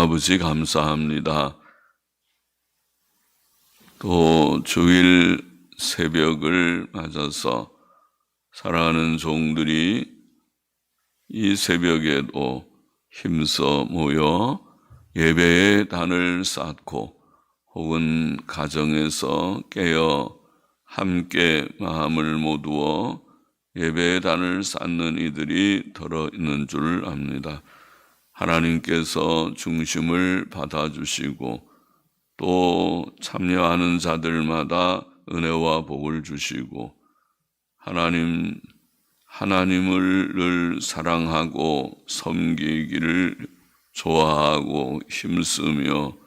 아버지 감사합니다. 또 주일 새벽을 맞아서 사랑하는 종들이 이 새벽에도 힘써 모여 예배의 단을 쌓고 혹은 가정에서 깨어 함께 마음을 모두어 예배의 단을 쌓는 이들이 더러 있는 줄 압니다. 하나님께서 중심을 받아주시고 또 참여하는 자들마다 은혜와 복을 주시고 하나님을 늘 사랑하고 섬기기를 좋아하고 힘쓰며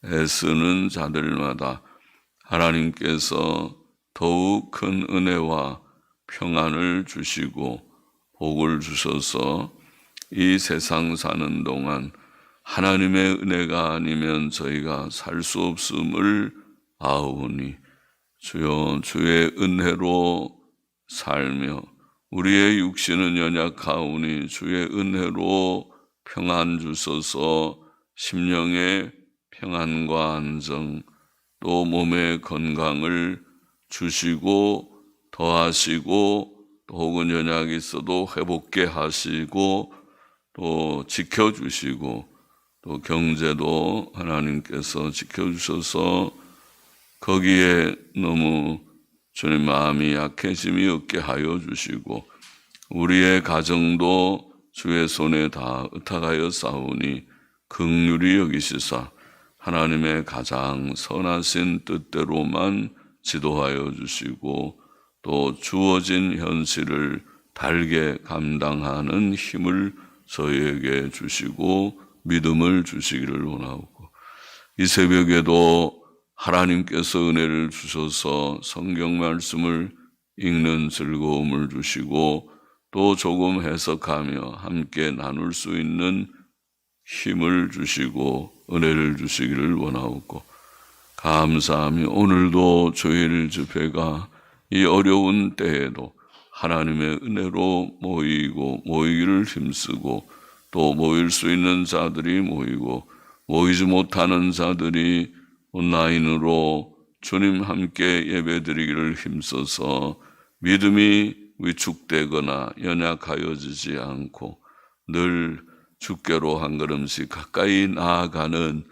애쓰는 자들마다 하나님께서 더욱 큰 은혜와 평안을 주시고 복을 주셔서 이 세상 사는 동안 하나님의 은혜가 아니면 저희가 살 수 없음을 아오니 주여 주의 은혜로 살며 우리의 육신은 연약하오니 주의 은혜로 평안 주소서. 심령의 평안과 안정 또 몸의 건강을 주시고 더하시고 또 혹은 연약이 있어도 회복케 하시고 또 지켜주시고 또 경제도 하나님께서 지켜주셔서 거기에 너무 주님 마음이 약해짐이 없게 하여 주시고 우리의 가정도 주의 손에 다 의탁하여 싸우니 긍휼히 여기시사 하나님의 가장 선하신 뜻대로만 지도하여 주시고 또 주어진 현실을 달게 감당하는 힘을 저희에게 주시고 믿음을 주시기를 원하고 이 새벽에도 하나님께서 은혜를 주셔서 성경 말씀을 읽는 즐거움을 주시고 또 조금 해석하며 함께 나눌 수 있는 힘을 주시고 은혜를 주시기를 원하옵고 감사하며 오늘도 주일 집회가 이 어려운 때에도 하나님의 은혜로 모이기를 힘쓰고 또 모일 수 있는 자들이 모이고 모이지 못하는 자들이 온라인으로 주님 함께 예배드리기를 힘써서 믿음이 위축되거나 연약하여지지 않고 늘 주께로 한 걸음씩 가까이 나아가는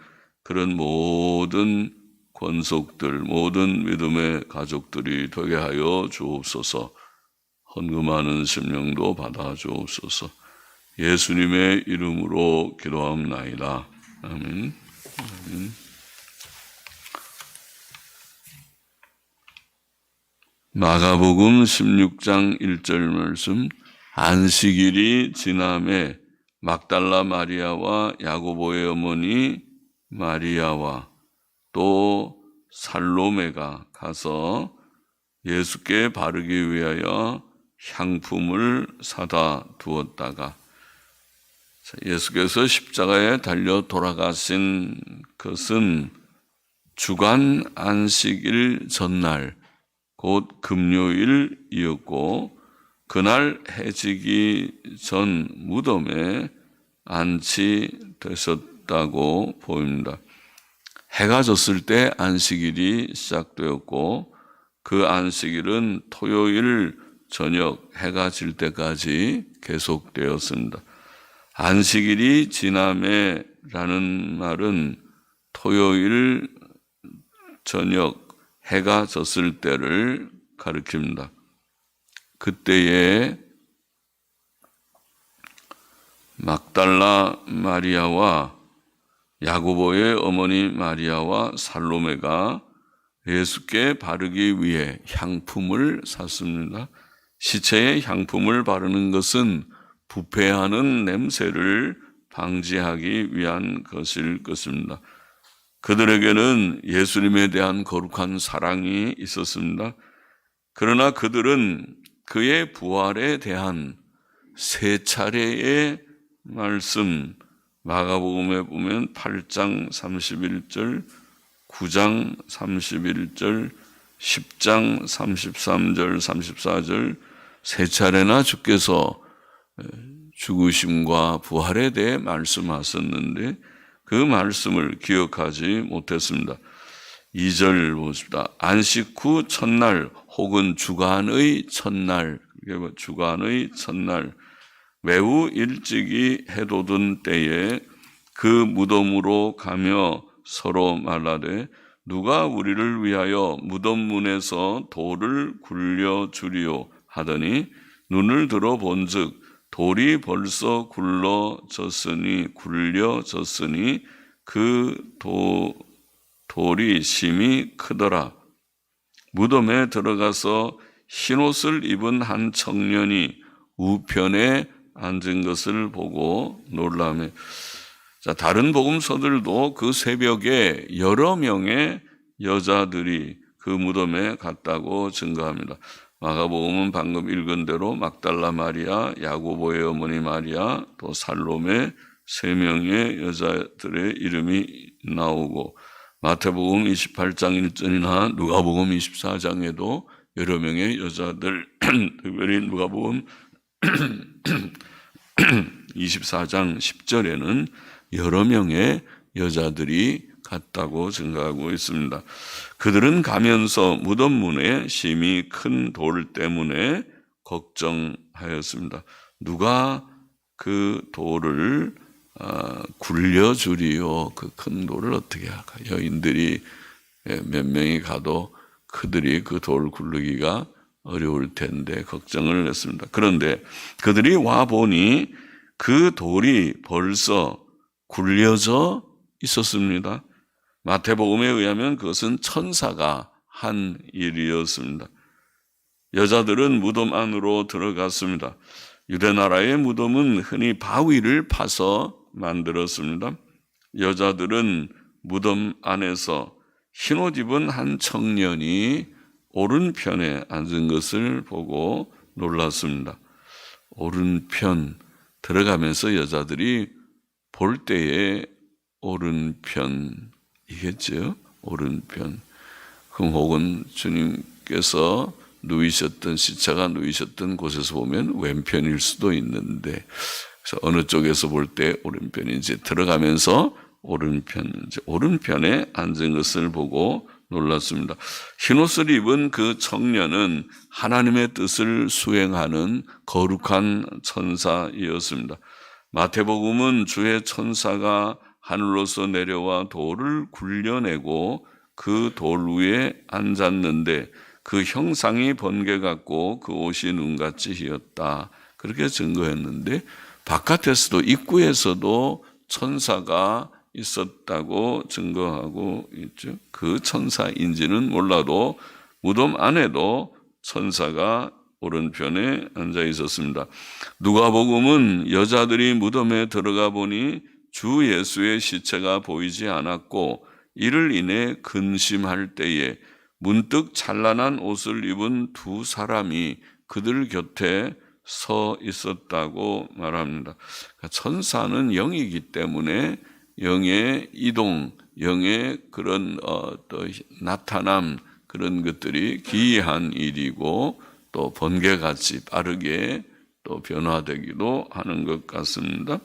그런 모든 권속들, 모든 믿음의 가족들이 되게 하여 주옵소서. 헌금하는 심령도 받아 주옵소서. 예수님의 이름으로 기도합나이다. 아멘. 아멘. 마가복음 16장 1절 말씀. 안식일이 지남에 막달라 마리아와 야고보의 어머니 마리아와 또 살로메가 가서 예수께 바르기 위하여 향품을 사다 두었다가 예수께서 십자가에 달려 돌아가신 것은 주간 안식일 전날 곧 금요일이었고 그날 해지기 전 무덤에 안치되셨다고 보입니다. 해가 졌을 때 안식일이 시작되었고 그 안식일은 토요일 저녁 해가 질 때까지 계속되었습니다. 안식일이 지남에라는 말은 토요일 저녁 해가 졌을 때를 가리킵니다. 그때에 막달라 마리아와 야고보의 어머니 마리아와 살로메가 예수께 바르기 위해 향품을 샀습니다. 시체에 향품을 바르는 것은 부패하는 냄새를 방지하기 위한 것일 것입니다. 그들에게는 예수님에 대한 거룩한 사랑이 있었습니다. 그러나 그들은 그의 부활에 대한 세 차례의 말씀, 마가복음에 보면 8장 31절, 9장 31절, 10장 33절, 34절 세 차례나 주께서 죽으심과 부활에 대해 말씀하셨는데 그 말씀을 기억하지 못했습니다. 2절 보십시다. 안식 후 첫날 혹은 주간의 첫날, 주간의 첫날 매우 일찍이 해돋은 때에 그 무덤으로 가며 서로 말하되 누가 우리를 위하여 무덤 문에서 돌을 굴려주리오 하더니 눈을 들어 본즉 돌이 벌써 굴려졌으니 그 돌이 심히 크더라. 무덤에 들어가서 흰옷을 입은 한 청년이 우편에 앉은 것을 보고 놀라매. 자, 다른 복음서들도 그 새벽에 여러 명의 여자들이 그 무덤에 갔다고 증거합니다. 마가복음은 방금 읽은 대로 막달라 마리아, 야고보의 어머니 마리아, 또 살로메 3명의 여자들의 이름이 나오고 마태복음 28장 1절이나 누가복음 24장에도 여러 명의 여자들, 특별히 누가복음 24장 10절에는 여러 명의 여자들이 갔다고 증거하고 있습니다. 그들은 가면서 무덤 문에 심히 큰 돌 때문에 걱정하였습니다. 누가 그 돌을 굴려주리요? 그 큰 돌을 어떻게 할까? 여인들이 몇 명이 가도 그들이 그 돌을 굴르기가 어려울 텐데 걱정을 했습니다. 그런데 그들이 와 보니 그 돌이 벌써 굴려져 있었습니다. 마태복음에 의하면 그것은 천사가 한 일이었습니다. 여자들은 무덤 안으로 들어갔습니다. 유대나라의 무덤은 흔히 바위를 파서 만들었습니다. 여자들은 무덤 안에서 흰옷 입은 한 청년이 오른편에 앉은 것을 보고 놀랐습니다. 오른편 들어가면서 여자들이 볼 때에 오른편이겠죠. 오른편. 혹은 주님께서 누이셨던 시체가 누이셨던 곳에서 보면 왼편일 수도 있는데 그래서 어느 쪽에서 볼 때 오른편인지 들어가면서 오른편에 앉은 것을 보고 놀랐습니다. 흰옷을 입은 그 청년은 하나님의 뜻을 수행하는 거룩한 천사이었습니다. 마태복음은 주의 천사가 하늘로서 내려와 돌을 굴려내고 그 돌 위에 앉았는데 그 형상이 번개 같고 그 옷이 눈같이 희었다. 그렇게 증거했는데 바깥에서도 입구에서도 천사가 있었다고 증거하고 있죠. 그 천사인지는 몰라도 무덤 안에도 천사가 오른편에 앉아 있었습니다. 누가복음은 여자들이 무덤에 들어가 보니 주 예수의 시체가 보이지 않았고 이를 인해 근심할 때에 문득 찬란한 옷을 입은 두 사람이 그들 곁에 서 있었다고 말합니다. 천사는 영이기 때문에 영의 이동, 영의 그런 또 나타남 그런 것들이 기이한 일이고 또 번개같이 빠르게 또 변화되기도 하는 것 같습니다.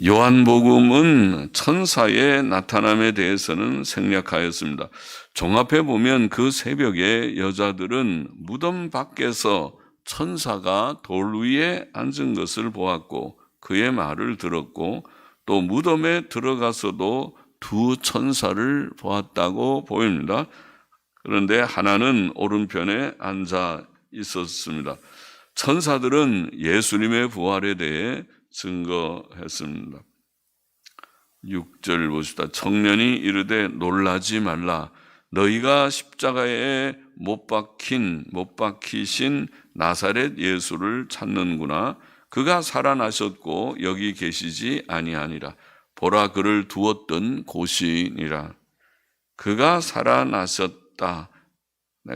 요한복음은 천사의 나타남에 대해서는 생략하였습니다. 종합해 보면 그 새벽에 여자들은 무덤 밖에서 천사가 돌 위에 앉은 것을 보았고 그의 말을 들었고 또 무덤에 들어가서도 두 천사를 보았다고 보입니다. 그런데 하나는 오른편에 앉아 있었습니다. 천사들은 예수님의 부활에 대해 증거했습니다. 6절 보시다. 청년이 이르되 놀라지 말라. 너희가 십자가에 못 박히신 나사렛 예수를 찾는구나. 그가 살아나셨고 여기 계시지 아니하니라. 보라 그를 두었던 곳이니라. 그가 살아나셨다.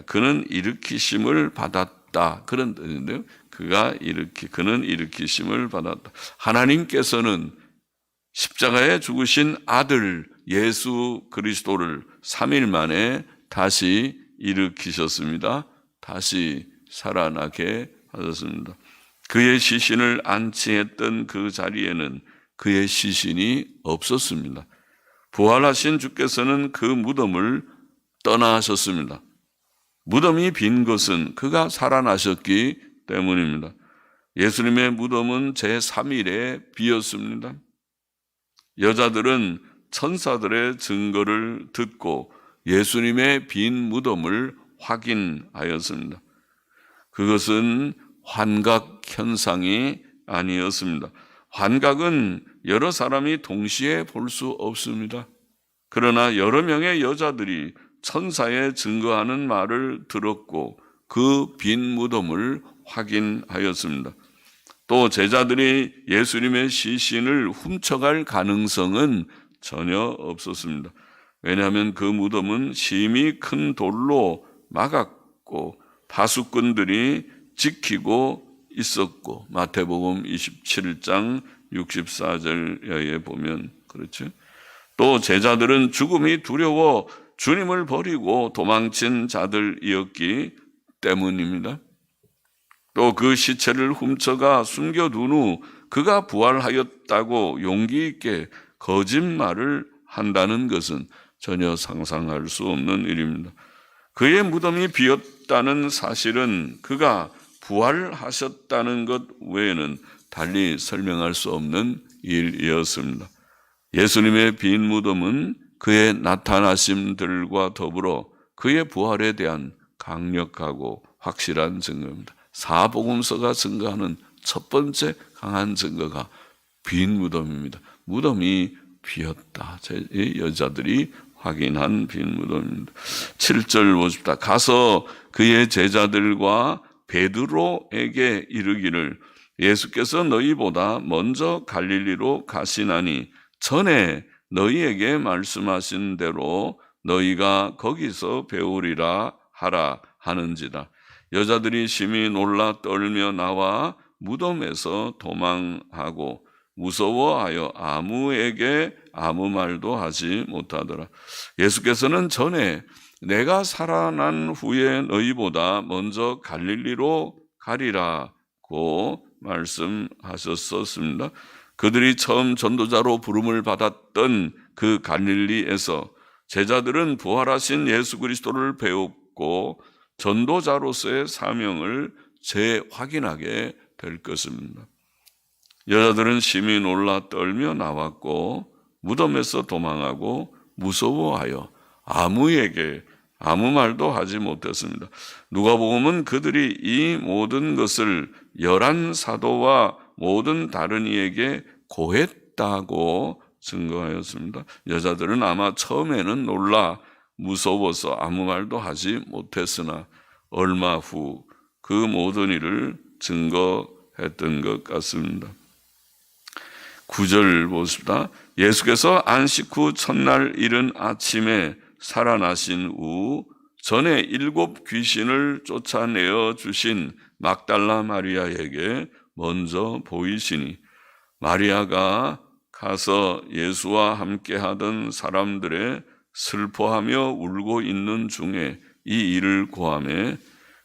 그는 일으키심을 받았다. 그런 뜻인데요. 그는 일으키심을 받았다. 하나님께서는 십자가에 죽으신 아들 예수 그리스도를 3일 만에 다시 일으키셨습니다. 다시 살아나게 하셨습니다. 그의 시신을 안치했던 그 자리에는 그의 시신이 없었습니다. 부활하신 주께서는 그 무덤을 떠나셨습니다. 무덤이 빈 것은 그가 살아나셨기 때문입니다. 예수님의 무덤은 제3일에 비었습니다. 여자들은 천사들의 증거를 듣고 예수님의 빈 무덤을 확인하였습니다. 그것은 환각 현상이 아니었습니다. 환각은 여러 사람이 동시에 볼 수 없습니다. 그러나 여러 명의 여자들이 천사의 증거하는 말을 들었고 그 빈 무덤을 확인하였습니다. 또 제자들이 예수님의 시신을 훔쳐갈 가능성은 전혀 없었습니다. 왜냐하면 그 무덤은 심히 큰 돌로 막았고 파수꾼들이 지키고 있었고, 마태복음 27장 64절에 보면 그렇죠. 또 제자들은 죽음이 두려워 주님을 버리고 도망친 자들이었기 때문입니다. 또 그 시체를 훔쳐가 숨겨둔 후 그가 부활하였다고 용기 있게 거짓말을 한다는 것은 전혀 상상할 수 없는 일입니다. 그의 무덤이 비었다는 사실은 그가 부활하셨다는 것 외에는 달리 설명할 수 없는 일이었습니다. 예수님의 빈 무덤은 그의 나타나심들과 더불어 그의 부활에 대한 강력하고 확실한 증거입니다. 사복음서가 증거하는 첫 번째 강한 증거가 빈 무덤입니다. 무덤이 비었다. 여자들이 확인한 빈 무덤입니다. 7절 보십시다. 가서 그의 제자들과 베드로에게 이르기를 예수께서 너희보다 먼저 갈릴리로 가시나니 전에 너희에게 말씀하신 대로 너희가 거기서 배우리라 하라 하는지라. 여자들이 심히 놀라 떨며 나와 무덤에서 도망하고 무서워하여 아무에게 아무 말도 하지 못하더라. 예수께서는 전에 내가 살아난 후에 너희보다 먼저 갈릴리로 가리라고 말씀하셨었습니다. 그들이 처음 전도자로 부름을 받았던 그 갈릴리에서 제자들은 부활하신 예수 그리스도를 배웠고 전도자로서의 사명을 재확인하게 될 것입니다. 여자들은 심히 놀라 떨며 나왔고 무덤에서 도망하고 무서워하여 아무에게 아무 말도 하지 못했습니다. 누가복음은 그들이 이 모든 것을 11 사도와 모든 다른 이에게 고했다고 증거하였습니다. 여자들은 아마 처음에는 놀라 무서워서 아무 말도 하지 못했으나 얼마 후 그 모든 일을 증거했던 것 같습니다. 9절 보십시다. 예수께서 안식 후 첫날 이른 아침에 살아나신 후 전에 7 귀신을 쫓아내어 주신 막달라 마리아에게 먼저 보이시니 마리아가 가서 예수와 함께 하던 사람들의 슬퍼하며 울고 있는 중에 이 일을 고하매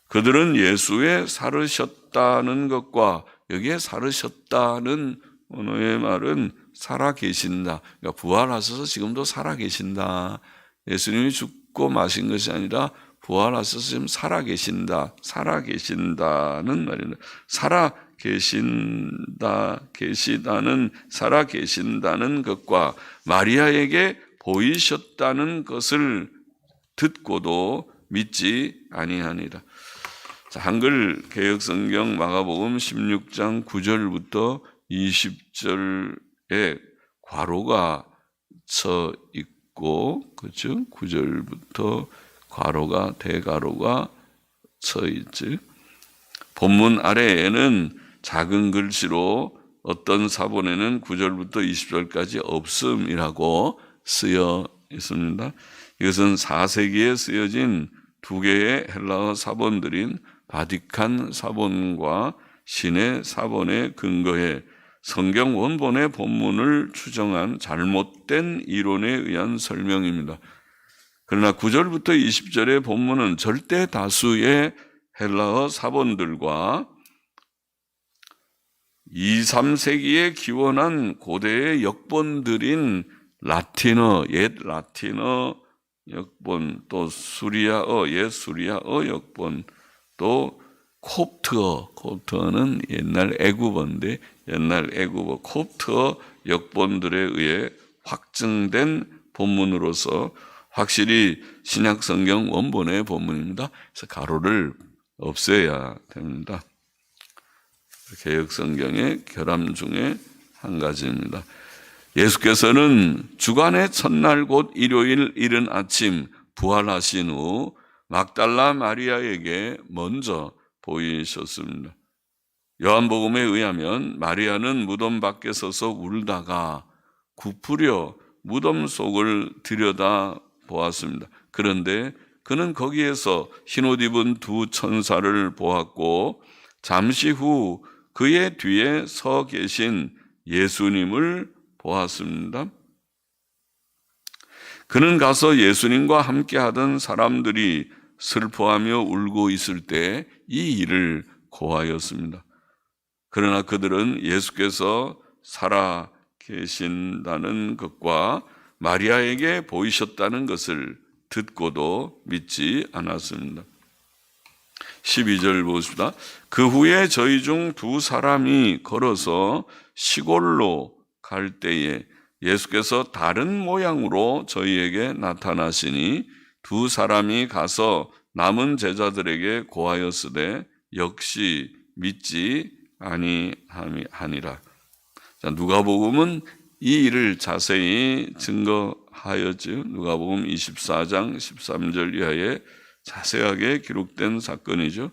그들은 예수의 살으셨다는 것과 여기에 살으셨다는 언어의 말은 살아계신다. 그러니까 부활하셔서 지금도 살아계신다. 예수님이 죽고 마신 것이 아니라 부활하셔서 지금 살아계신다. 살아계신다는 말입니다. 살아계신다는 것과 마리아에게 보이셨다는 것을 듣고도 믿지 아니하니라. 자, 한글 개역성경 마가복음 16장 9절부터 20절에 괄호가 쳐 있고, 그렇죠? 9절부터 괄호가 대괄호가 쳐 있지. 본문 아래에는 작은 글씨로 어떤 사본에는 9절부터 20절까지 없음이라고 쓰여 있습니다. 이것은 4세기에 쓰여진 2개의 헬라어 사본들인 바티칸 사본과 신의 사본에 근거해 성경 원본의 본문을 추정한 잘못된 이론에 의한 설명입니다. 그러나 9절부터 20절의 본문은 절대 다수의 헬라어 사본들과 2, 3세기에 기원한 고대의 역본들인 라틴어, 옛 라틴어 역본, 또 수리아어, 옛 수리아어 역본, 또 콥트어는 옛날 애굽어인데 옛날 애굽어 콥트어 역본들에 의해 확증된 본문으로서 확실히 신약 성경 원본의 본문입니다. 그래서 가로를 없애야 됩니다. 개역 성경의 결함 중에 한 가지입니다. 예수께서는 주간의 첫날 곧 일요일 이른 아침 부활하신 후 막달라 마리아에게 먼저 보이셨습니다. 요한복음에 의하면 마리아는 무덤 밖에 서서 울다가 굽으려 무덤 속을 들여다 보았습니다. 그런데 그는 거기에서 흰옷 입은 두 천사를 보았고 잠시 후 그의 뒤에 서 계신 예수님을 보았습니다. 그는 가서 예수님과 함께 하던 사람들이 슬퍼하며 울고 있을 때 이 일을 고하였습니다. 그러나 그들은 예수께서 살아 계신다는 것과 마리아에게 보이셨다는 것을 듣고도 믿지 않았습니다. 12절 보십시다. 그 후에 저희 중 두 사람이 걸어서 시골로 갈 때에 예수께서 다른 모양으로 저희에게 나타나시니 두 사람이 가서 남은 제자들에게 고하였으되 역시 믿지 아니하니라. 누가복음은 이 일을 자세히 증거하였죠. 누가복음 24장 13절 이하에 자세하게 기록된 사건이죠.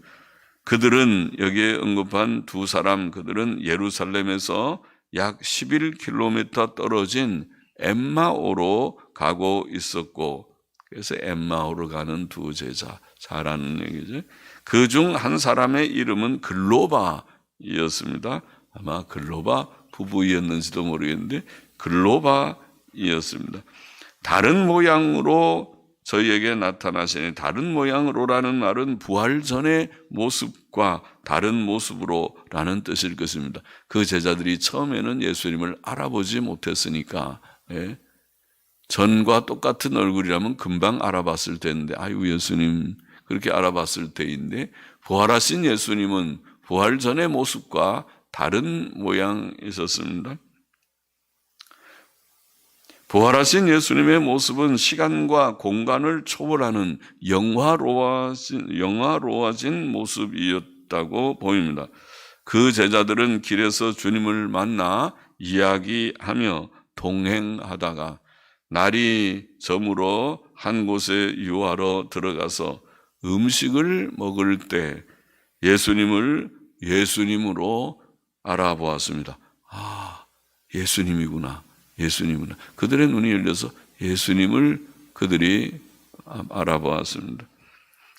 그들은 여기에 언급한 두 사람, 그들은 예루살렘에서 약 11km 떨어진 엠마오로 가고 있었고, 그래서 엠마오로 가는 두 제자, 잘 아는 얘기죠. 그 중 한 사람의 이름은 글로바이었습니다. 아마 글로바 부부이었는지도 모르겠는데 글로바이었습니다. 다른 모양으로 저희에게 나타나시니, 다른 모양으로라는 말은 부활 전의 모습과 다른 모습으로라는 뜻일 것입니다. 그 제자들이 처음에는 예수님을 알아보지 못했으니까, 전과 똑같은 얼굴이라면 금방 알아봤을 텐데, 아유 예수님 그렇게 알아봤을 때인데, 부활하신 예수님은 부활 전의 모습과 다른 모양이셨습니다. 부활하신 예수님의 모습은 시간과 공간을 초월하는 영화로워진 모습이었다고 보입니다. 그 제자들은 길에서 주님을 만나 이야기하며 동행하다가 날이 저물어 한 곳에 유하러 들어가서 음식을 먹을 때 예수님을 예수님으로 알아보았습니다. 아, 예수님이구나. 예수님은 그들의 눈이 열려서 예수님을 그들이 알아보았습니다.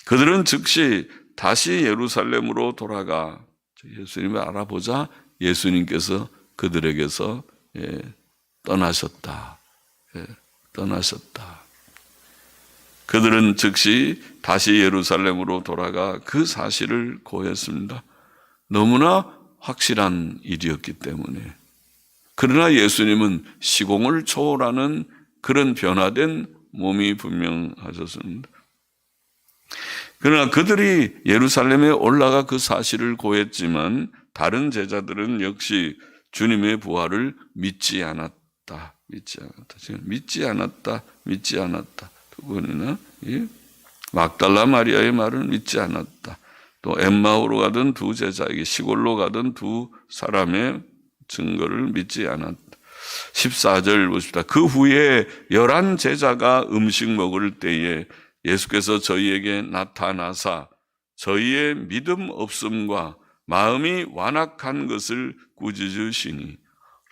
그들은 즉시 다시 예루살렘으로 돌아가 예수님을 알아보자 예수님께서 그들에게서 떠나셨다. 떠나셨다. 그들은 즉시 다시 예루살렘으로 돌아가 그 사실을 고했습니다. 너무나 확실한 일이었기 때문에. 그러나 예수님은 시공을 초월하는 그런 변화된 몸이 분명하셨습니다. 그러나 그들이 예루살렘에 올라가 그 사실을 고했지만 다른 제자들은 역시 주님의 부활을 믿지 않았다. 지금 믿지 않았다. 두 번이나 막달라 마리아의 말을 믿지 않았다. 또 엠마오로 가던 두 제자에게, 시골로 가던 두 사람의 증거를 믿지 않았다. 14절 보십시다. 그 후에 11 제자가 음식 먹을 때에 예수께서 저희에게 나타나사 저희의 믿음 없음과 마음이 완악한 것을 꾸짖으시니.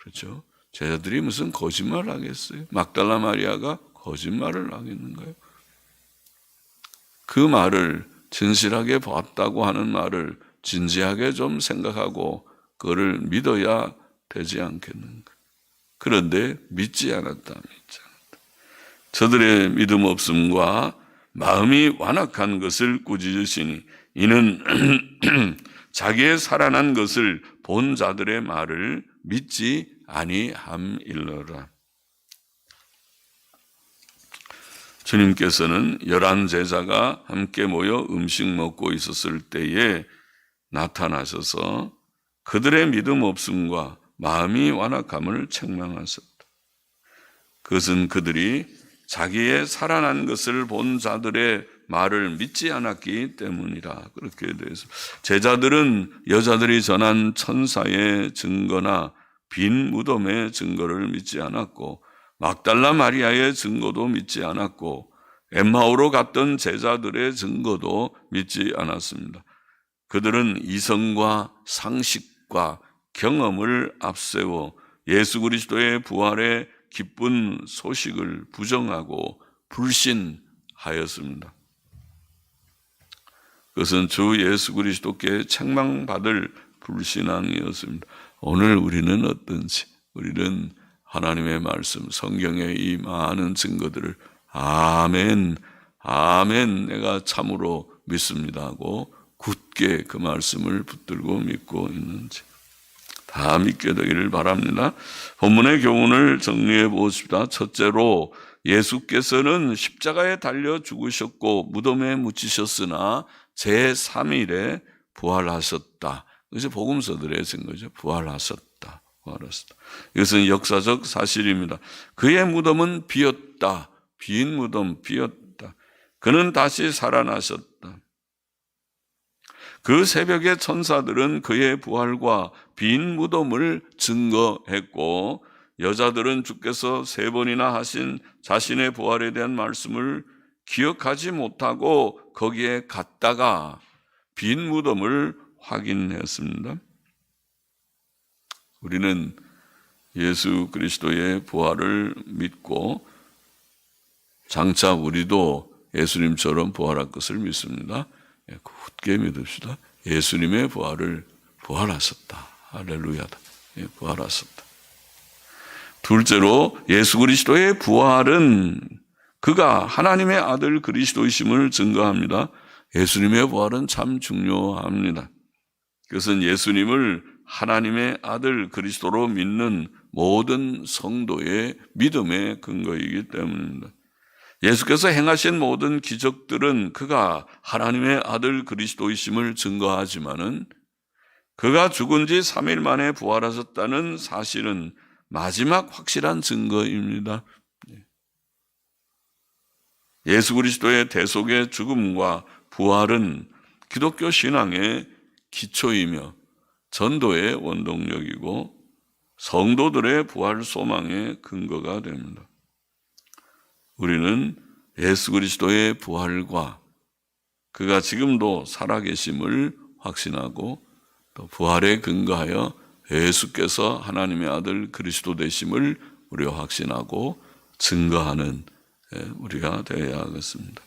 그렇죠? 제자들이 무슨 거짓말을 하겠어요? 막달라 마리아가 거짓말을 하겠는가요? 그 말을, 진실하게 봤다고 하는 말을 진지하게 좀 생각하고 그거를 믿어야 되지 않겠는가. 그런데 믿지 않았다. 저들의 믿음 없음과 마음이 완악한 것을 꾸짖으시니 이는 자기의 살아난 것을 본 자들의 말을 믿지 아니함일러라. 주님께서는 11 제자가 함께 모여 음식 먹고 있었을 때에 나타나셔서 그들의 믿음 없음과 마음이 완악함을 책망하셨다. 그것은 그들이 자기의 살아난 것을 본 자들의 말을 믿지 않았기 때문이라. 그렇게 돼서 제자들은 여자들이 전한 천사의 증거나 빈 무덤의 증거를 믿지 않았고 막달라 마리아의 증거도 믿지 않았고 엠마오로 갔던 제자들의 증거도 믿지 않았습니다. 그들은 이성과 상식과 경험을 앞세워 예수 그리스도의 부활의 기쁜 소식을 부정하고 불신하였습니다. 그것은 주 예수 그리스도께 책망받을 불신앙이었습니다. 오늘 우리는 어떤지, 우리는 하나님의 말씀, 성경의 이 많은 증거들을 아멘, 아멘, 내가 참으로 믿습니다 하고 굳게 그 말씀을 붙들고 믿고 있는지 다 믿게 되기를 바랍니다. 본문의 교훈을 정리해 보십시다. 첫째로 예수께서는 십자가에 달려 죽으셨고 무덤에 묻히셨으나 제3일에 부활하셨다. 이것이 복음서들의 증거죠. 부활하셨다. 부활하셨다. 이것은 역사적 사실입니다. 그의 무덤은 비었다. 빈 무덤 비었다. 그는 다시 살아나셨다. 그 새벽에 천사들은 그의 부활과 빈 무덤을 증거했고 여자들은 주께서 3번이나 하신 자신의 부활에 대한 말씀을 기억하지 못하고 거기에 갔다가 빈 무덤을 확인했습니다. 우리는 예수 그리스도의 부활을 믿고 장차 우리도 예수님처럼 부활할 것을 믿습니다. 굳게 믿읍시다. 예수님의 부활하셨다. 할렐루야다. 부활하셨다. 둘째로 예수 그리스도의 부활은 그가 하나님의 아들 그리스도이심을 증거합니다. 예수님의 부활은 참 중요합니다. 그것은 예수님을 하나님의 아들 그리스도로 믿는 모든 성도의 믿음의 근거이기 때문입니다. 예수께서 행하신 모든 기적들은 그가 하나님의 아들 그리스도이심을 증거하지만은 그가 죽은 지 3일 만에 부활하셨다는 사실은 마지막 확실한 증거입니다. 예수 그리스도의 대속의 죽음과 부활은 기독교 신앙의 기초이며 전도의 원동력이고 성도들의 부활 소망의 근거가 됩니다. 우리는 예수 그리스도의 부활과 그가 지금도 살아계심을 확신하고 또 부활에 근거하여 예수께서 하나님의 아들 그리스도 되심을 우리가 확신하고 증거하는 우리가 되어야 하겠습니다.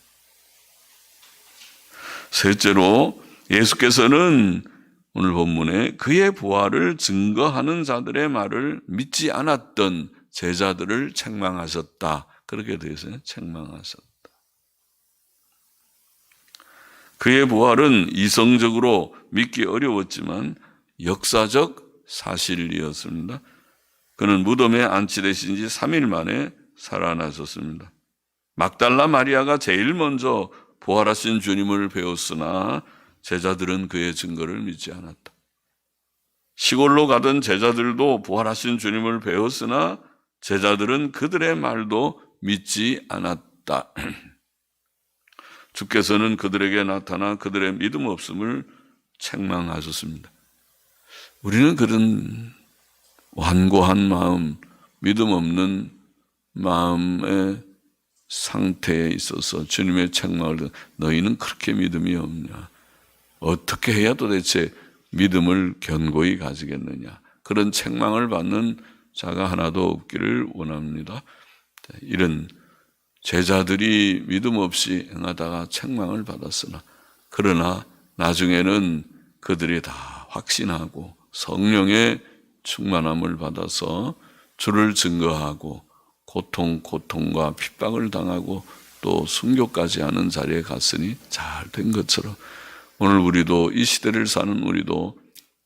셋째로 예수께서는 오늘 본문에 그의 부활을 증거하는 자들의 말을 믿지 않았던 제자들을 책망하셨다. 그렇게 되어 있어요. 책망하셨다. 그의 부활은 이성적으로 믿기 어려웠지만 역사적 사실이었습니다. 그는 무덤에 안치되신 지 3일 만에 살아나셨습니다. 막달라 마리아가 제일 먼저 부활하신 주님을 배웠으나 제자들은 그의 증거를 믿지 않았다. 시골로 가던 제자들도 부활하신 주님을 배웠으나 제자들은 그들의 말도 믿지 않았다. 주께서는 그들에게 나타나 그들의 믿음 없음을 책망하셨습니다. 우리는 그런 완고한 마음, 믿음 없는 마음의 상태에 있어서 주님의 책망을 듣고 너희는 그렇게 믿음이 없냐? 어떻게 해야 도대체 믿음을 견고히 가지겠느냐? 그런 책망을 받는 자가 하나도 없기를 원합니다. 이런 제자들이 믿음 없이 행하다가 책망을 받았으나 그러나 나중에는 그들이 다 확신하고 성령의 충만함을 받아서 주를 증거하고 고통과 핍박을 당하고 또 순교까지 하는 자리에 갔으니 잘 된 것처럼 오늘 우리도 이 시대를 사는 우리도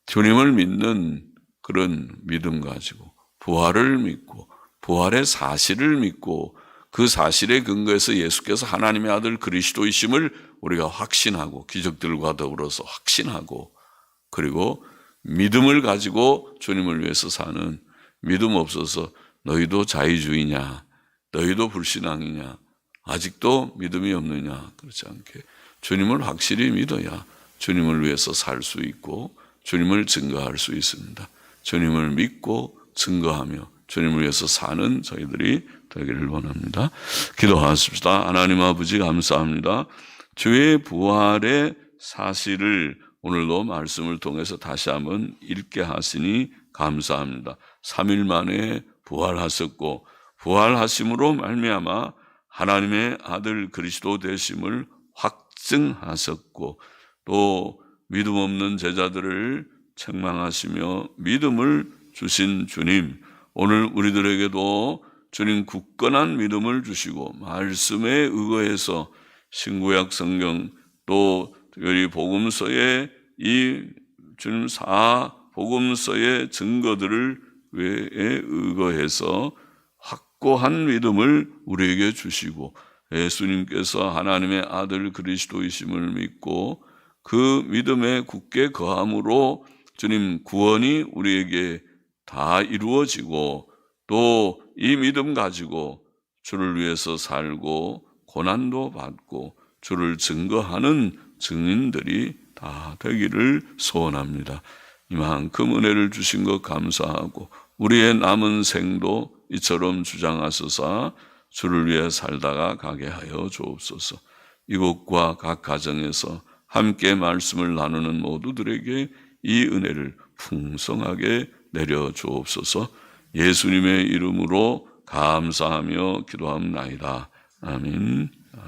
주님을 믿는 그런 믿음 가지고 부활을 믿고 부활의 사실을 믿고 그 사실에 근거해서 예수께서 하나님의 아들 그리스도이심을 우리가 확신하고 기적들과 더불어서 확신하고 그리고 믿음을 가지고 주님을 위해서 사는 믿음 없어서 너희도 자의주의냐 너희도 불신앙이냐 아직도 믿음이 없느냐 그렇지 않게 주님을 확실히 믿어야 주님을 위해서 살 수 있고 주님을 증거할 수 있습니다. 주님을 믿고 증거하며 주님을 위해서 사는 저희들이 되기를 원합니다. 기도하십시다. 하나님 아버지 감사합니다. 주의 부활의 사실을 오늘도 말씀을 통해서 다시 한번 읽게 하시니 감사합니다. 3일 만에 부활하셨고 부활하심으로 말미암아 하나님의 아들 그리스도 되심을 확증하셨고 또 믿음 없는 제자들을 책망하시며 믿음을 주신 주님, 오늘 우리들에게도 주님 굳건한 믿음을 주시고 말씀에 의거해서 신구약 성경 또 특별히 복음서의 이 주님 복음서의 증거들을 에 의거해서 확고한 믿음을 우리에게 주시고 예수님께서 하나님의 아들 그리스도이심을 믿고 그 믿음에 굳게 거함으로 주님 구원이 우리에게 다 이루어지고 또 이 믿음 가지고 주를 위해서 살고 고난도 받고 주를 증거하는 증인들이 다 되기를 소원합니다. 이만큼 은혜를 주신 것 감사하고 우리의 남은 생도 이처럼 주장하소서 주를 위해 살다가 가게 하여 주옵소서. 이곳과 각 가정에서 함께 말씀을 나누는 모두들에게 이 은혜를 풍성하게 내려 주옵소서. 예수님의 이름으로 감사하며 기도합나이다. 아멘.